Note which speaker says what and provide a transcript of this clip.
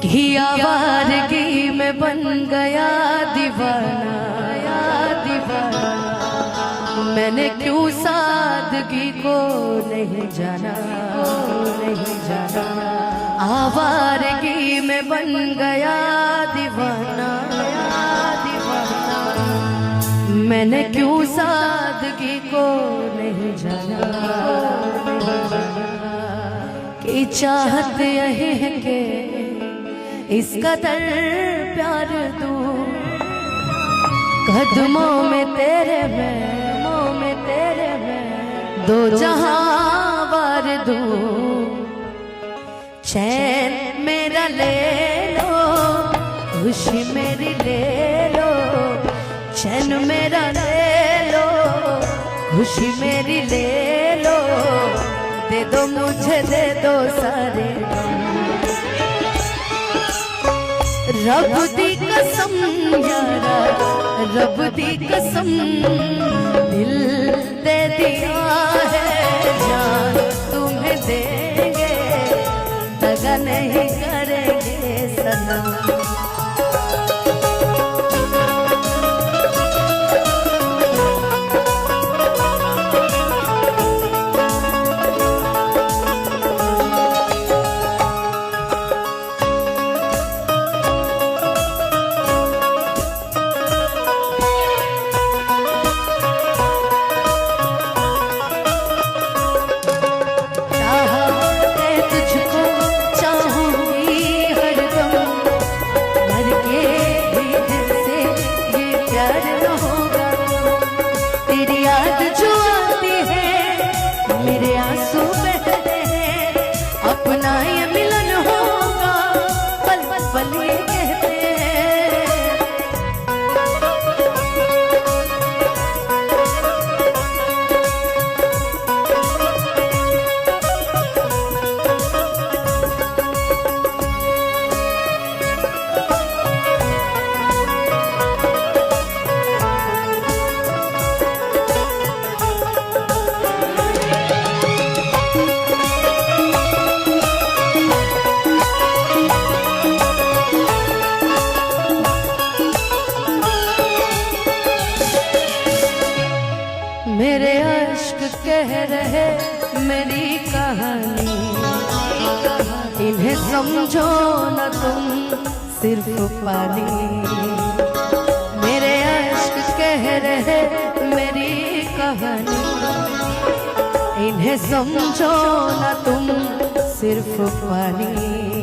Speaker 1: कि आवारगी में बन गया दीवाना, दीवाना। मैंने क्यों सादगी को नहीं जाना, नहीं जाना। आवारगी में बन गया दीवाना, दीवाना। मैंने क्यों सादगी को नहीं जाना, कि चाहत यही है कि इस कदर प्यार दूं कदमों में तेरे में तेरे में दो जहां वार दूं। चैन मेरा ले लो, खुशी मेरी ले लो। चैन मेरा ले लो, खुशी मेरी ले लो। दे दो मुझे, दे दो सारे रब दी कसम यारा, रब दी कसम। दिल दे दिया है जान तुम्हें देंगे, दगा नहीं करेंगे सनम। मेरे आंसू बहते हैं, अपना ये मिलन होगा, पल पल ये कहते हैं। मेरे अश्क कह रहे मेरी कहानी, इन्हें समझो न तुम सिर्फ पानी। मेरे अश्क कह रहे मेरी कहानी, इन्हें समझो न तुम सिर्फ पानी।